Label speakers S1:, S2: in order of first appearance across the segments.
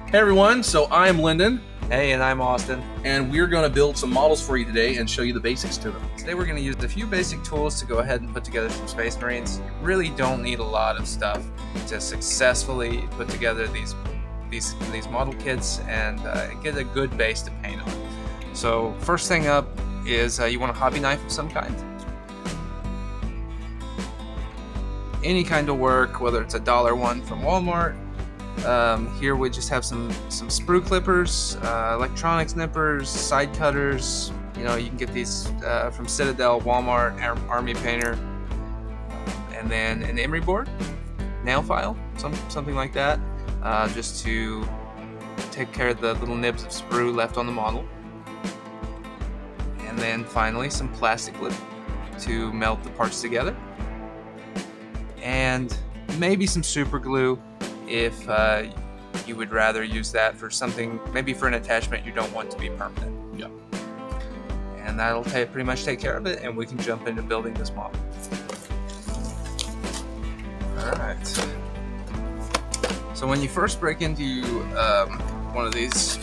S1: Hey everyone, so I'm Lyndon,
S2: Hey, and I'm Austin.
S1: and we're going to build some models for you today and show you the basics to them.
S2: Today we're going to use a few basic tools to go ahead and put together some Space Marines. You really don't need a lot of stuff to successfully put together these model kits and get a good base to paint on. So first thing up is you want a hobby knife of some kind. Any kind of work, whether it's a $1 one from Walmart. Here we just have some sprue clippers, electronics nippers, side cutters. You know, you can get these from Citadel, Walmart, Army Painter, and then an emery board, nail file, something like that, just to take care of the little nibs of sprue left on the model. And then finally some plastic lip to melt the parts together, and maybe some super glue if you would rather use that for something, maybe for an attachment you don't want to be permanent.
S1: Yeah.
S2: And that'll pretty much take care of it, and we can jump into building this model. Alright. So when you first break into one of these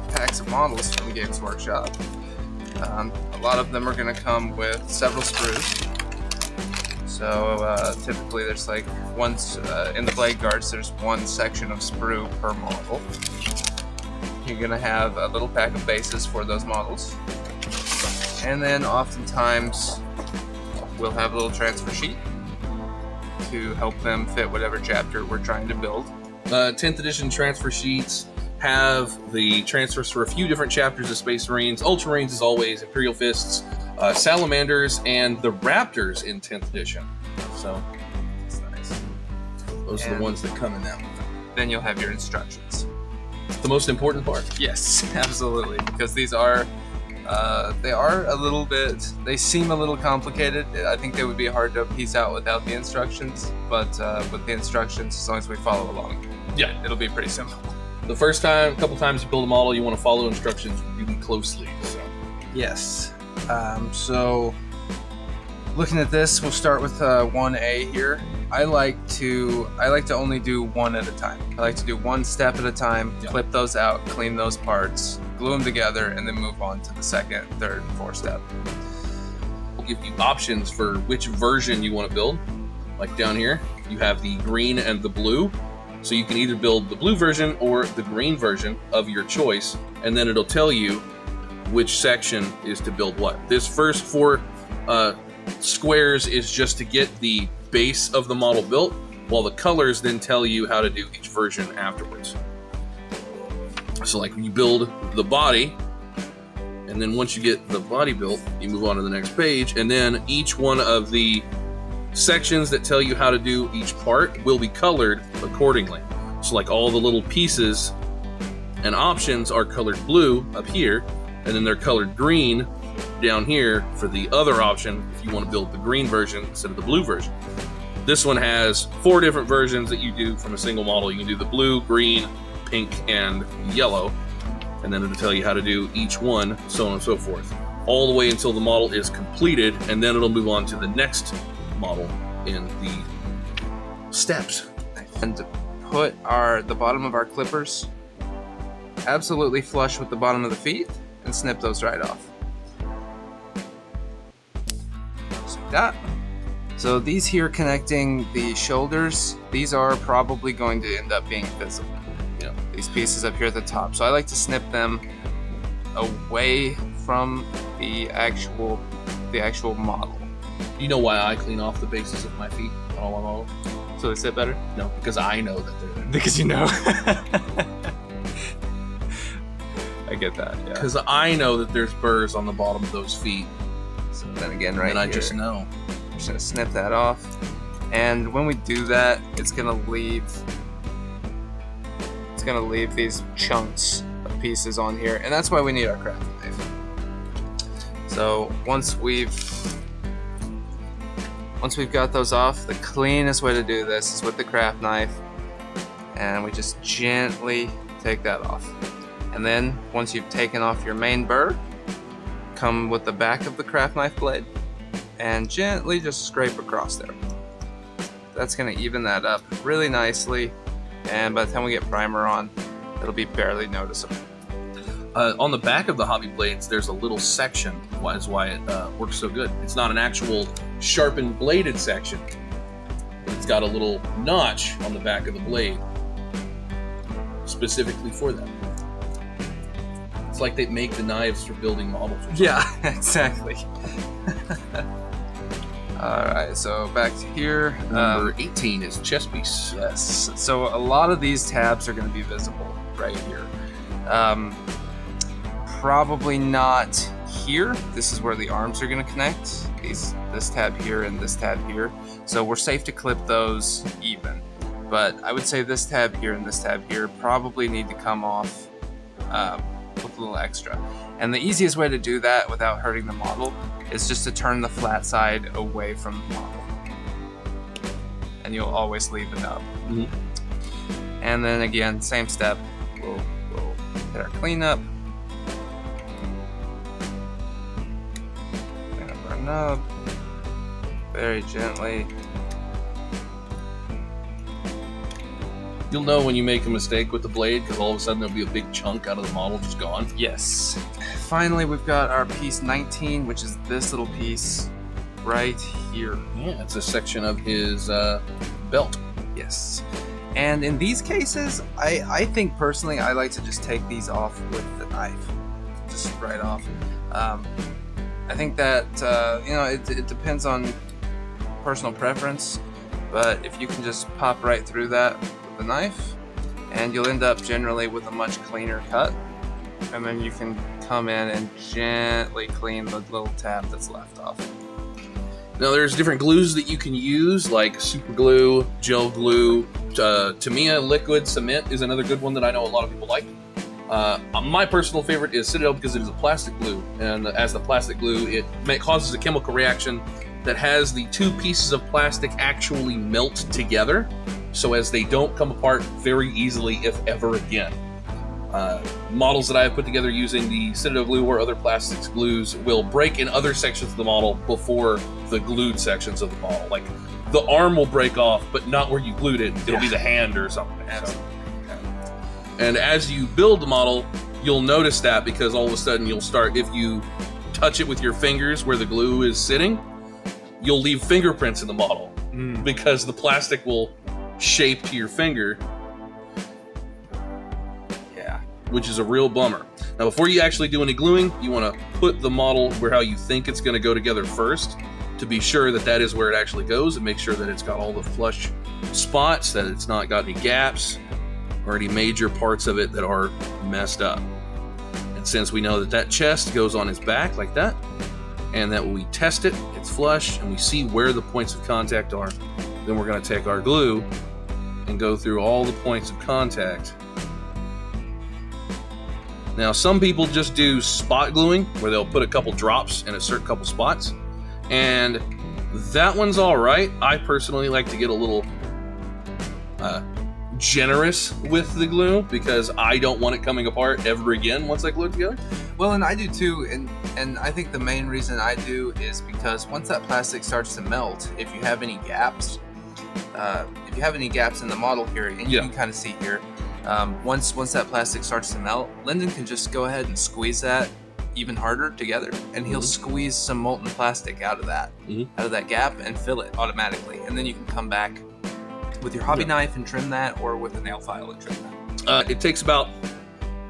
S2: packs of models from Games Workshop, a lot of them are going to come with several sprues. So typically there's like in the blade guards there's one section of sprue per model. You're going to have a little pack of bases for those models. And then oftentimes we'll have a little transfer sheet to help them fit whatever chapter we're trying to build.
S1: 10th edition transfer sheets have the transfers for a few different chapters of Space Marines. Ultramarines as always, Imperial Fists, Salamanders, and the Raptors in 10th edition. So
S2: That's nice.
S1: those are the ones that come in now.
S2: Then you'll have your instructions.
S1: The most important part.
S2: Yes, absolutely, because these are they seem a little complicated. I think they would be hard to piece out without the instructions, but with the instructions, as long as we follow along,
S1: Yeah.
S2: it'll be pretty simple.
S1: The first couple times you build a model, you want to follow instructions really closely. So.
S2: Yes. So looking at this, we'll start with 1A here. I like to only do one at a time. I like to do one step at a time,
S1: Yeah.
S2: clip those out, clean those parts, glue them together, and then move on to the second, third, and fourth step.
S1: We'll give you options for which version you want to build. Like down here, you have the green and the blue. So you can either build the blue version or the green version of your choice, and then it'll tell you which section is to build what. This first 4 squares is just to get the base of the model built, while the colors then tell you how to do each version afterwards. So like you build the body, and then once you get the body built, you move on to the next page, and then each one of the sections that tell you how to do each part will be colored accordingly. So like all the little pieces and options are colored blue up here, and then they're colored green down here for the other option if you want to build the green version instead of the blue version. This one has 4 different versions that you do from a single model. You can do the blue, green, pink, and yellow, and then it'll tell you how to do each one, so on and so forth, all the way until the model is completed, and then it'll move on to the next model in the steps.
S2: And to put the bottom of our clippers absolutely flush with the bottom of the feet and snip those right off. Just like that. So these here connecting the shoulders, these are probably going to end up being visible.
S1: Yeah.
S2: These pieces up here at the top. So I like to snip them away from the actual model.
S1: You know why I clean off the bases of my feet on all my models?
S2: So they sit better?
S1: No, because I know that they're there.
S2: Because you know. I get that, yeah.
S1: Because I know that there's burrs on the bottom of those feet.
S2: So then again, right
S1: And I
S2: here,
S1: just know.
S2: I'm just gonna snip that off. And when we do that, it's gonna leave these chunks of pieces on here, and that's why we need our craft knife. So once we've got those off, the cleanest way to do this is with the craft knife, and we just gently take that off. And then once you've taken off your main burr, come with the back of the craft knife blade and gently just scrape across there. That's going to even that up really nicely, and by the time we get primer on, it'll be barely noticeable.
S1: On the back of the hobby blades, there's a little section. That's why it works so good. It's not an actual sharpened bladed section. It's got a little notch on the back of the blade specifically for that. It's like they make the knives for building models.
S2: Yeah, exactly. Alright, so back to here.
S1: Number 18 is chest piece.
S2: Yes, so a lot of these tabs are going to be visible right here. Probably not here. This is where the arms are going to connect. This tab here and this tab here. So we're safe to clip those even. But I would say this tab here and this tab here probably need to come off with a little extra. And the easiest way to do that without hurting the model is just to turn the flat side away from the model. And you'll always leave a nub.
S1: Mm-hmm.
S2: And then again, same step. We'll hit our cleanup. Clean up our nub. Very gently.
S1: You'll know when you make a mistake with the blade because all of a sudden there'll be a big chunk out of the model just gone.
S2: Yes. Finally, we've got our piece 19, which is this little piece right here.
S1: Yeah, it's a section of his belt.
S2: Yes. And in these cases, I think personally I like to just take these off with the knife. Just right off. I think that, it depends on personal preference, but if you can just pop right through that with the knife, and you'll end up generally with a much cleaner cut, and then you can come in and gently clean the little tab that's left off.
S1: Now there's different glues that you can use, like super glue, gel glue. Tamiya liquid cement is another good one that I know a lot of people like. My personal favorite is Citadel because it is a plastic glue, and as the plastic glue, it causes a chemical reaction that has the two pieces of plastic actually melt together, so as they don't come apart very easily, if ever again. Models that I have put together using the Citadel glue or other plastics glues will break in other sections of the model before the glued sections of the model. Like the arm will break off, but not where you glued it. It'll be the hand or something. So. And as you build the model, you'll notice that because all of a sudden you'll start, if you touch it with your fingers where the glue is sitting, you'll leave fingerprints in the model because the plastic will shape to your finger.
S2: Yeah.
S1: Which is a real bummer. Now, before you actually do any gluing, you want to put the model where how you think it's going to go together first to be sure that that is where it actually goes, and make sure that it's got all the flush spots, that it's not got any gaps or any major parts of it that are messed up. And since we know that that chest goes on his back like that, and that when we test it, it's flush, and we see where the points of contact are, then we're going to take our glue and go through all the points of contact. Now, some people just do spot gluing, where they'll put a couple drops in a certain couple spots, and that one's all right. I personally like to get a little generous with the glue because I don't want it coming apart ever again once I glue it together.
S2: Well, and I do too, and I think the main reason I do is because once that plastic starts to melt, if you have any gaps, in the model here, and you can kind of see here, once that plastic starts to melt, Lyndon can just go ahead and squeeze that even harder together, and he'll squeeze some molten plastic out of that gap and fill it automatically, and then you can come back with your hobby knife and trim that, or with a nail file and trim that.
S1: It takes about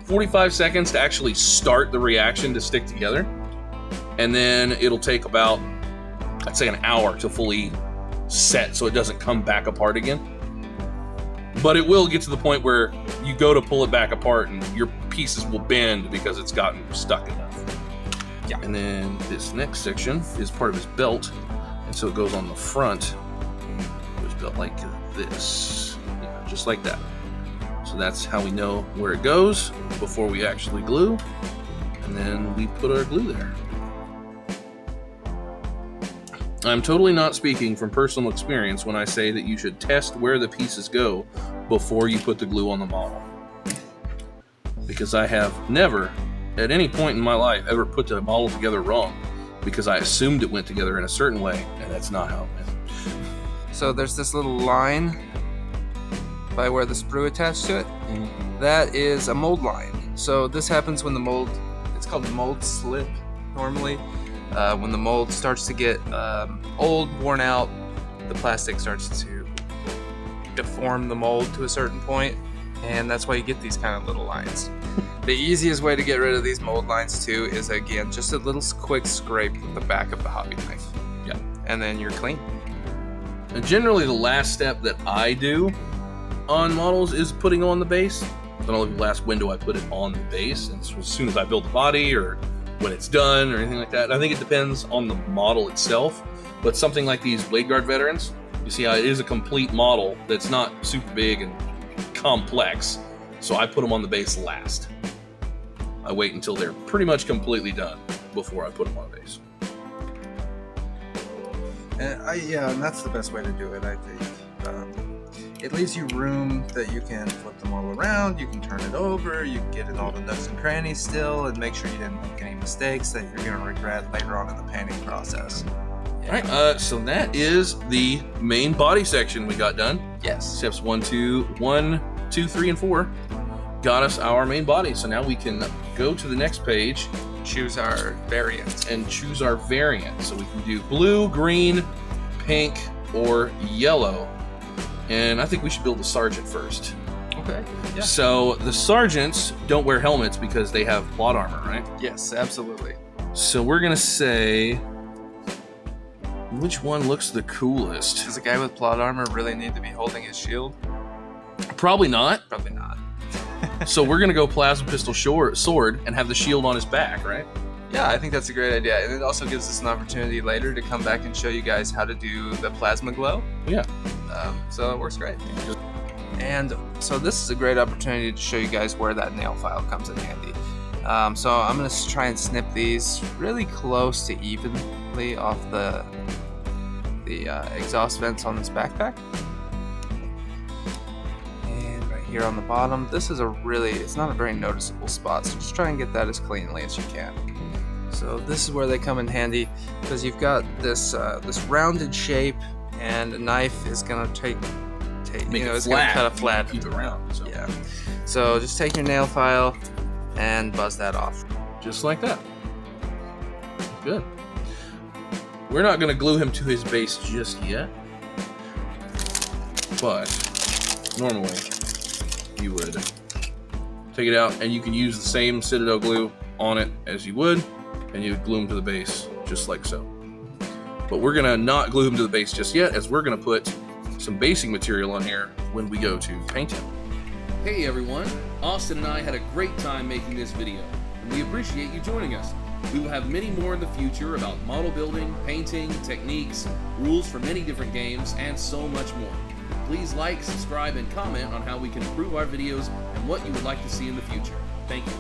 S1: 45 seconds to actually start the reaction to stick together, and then it'll take about, I'd say, an hour to fully set so it doesn't come back apart again. But it will get to the point where you go to pull it back apart and your pieces will bend because it's gotten stuck enough.
S2: Yeah.
S1: And then this next section is part of his belt, and so it goes on the front of his belt like this, just like that. So that's how we know where it goes before we actually glue, and then we put our glue there. I'm totally not speaking from personal experience when I say that you should test where the pieces go before you put the glue on the model. Because I have never, at any point in my life, ever put the model together wrong because I assumed it went together in a certain way, and that's not how it went.
S2: So there's this little line by where the sprue attached to it, that is a mold line. So this happens when the mold, it's called mold slip normally. When the mold starts to get old, worn out, the plastic starts to deform the mold to a certain point, and that's why you get these kind of little lines. The easiest way to get rid of these mold lines too is, again, just a little quick scrape with the back of the hobby knife.
S1: Yeah. And
S2: then you're clean.
S1: And generally the last step that I do on models is putting on the base. I don't know the last window I put it on the base, and so as soon as I build the body or when it's done or anything like that. I think it depends on the model itself, but something like these Blade Guard veterans, you see how it is a complete model that's not super big and complex, so I put them on the base last. I wait until they're pretty much completely done before I put them on the base.
S3: And that's the best way to do it, I think. It leaves you room that you can flip the model around, you can turn it over, you can get in all the nooks and crannies still, and make sure you didn't make any mistakes that you're going to regret later on in the painting process.
S1: Yeah. All right, so that is the main body section we got done.
S2: Yes.
S1: Steps 1, 2, 3, and 4 got us our main body. So now we can go to the next page,
S2: Choose our variant.
S1: and choose our variant. So we can do blue, green, pink, or yellow. And I think we should build the sergeant first.
S2: Okay. Yeah.
S1: So the sergeants don't wear helmets because they have plot armor, right?
S2: Yes, absolutely.
S1: So we're gonna say, which one looks the coolest?
S2: Does a guy with plot armor really need to be holding his shield?
S1: Probably not.
S2: Probably not.
S1: So we're gonna go plasma pistol sword and have the shield on his back, right?
S2: Yeah, I think that's a great idea. And it also gives us an opportunity later to come back and show you guys how to do the plasma glow.
S1: Yeah.
S2: So it works great. And so this is a great opportunity to show you guys where that nail file comes in handy. So I'm going to try and snip these really close to evenly off the exhaust vents on this backpack. And right here on the bottom, this is it's not a very noticeable spot, so just try and get that as cleanly as you can. So this is where they come in handy, because you've got this rounded shape, and a knife is gonna it's gonna cut a flat.
S1: Keep it round. So.
S2: Yeah. So just take your nail file and buzz that off.
S1: Just like that. Good. We're not gonna glue him to his base just yet, but normally you would take it out and you can use the same Citadel glue on it as you would, and you would glue him to the base just like so. But we're gonna not glue him to the base just yet, as we're gonna put some basing material on here when we go to paint him. Hey everyone, Austin and I had a great time making this video, and we appreciate you joining us. We will have many more in the future about model building, painting, techniques, rules for many different games, and so much more. Please like, subscribe, and comment on how we can improve our videos and what you would like to see in the future. Thank you.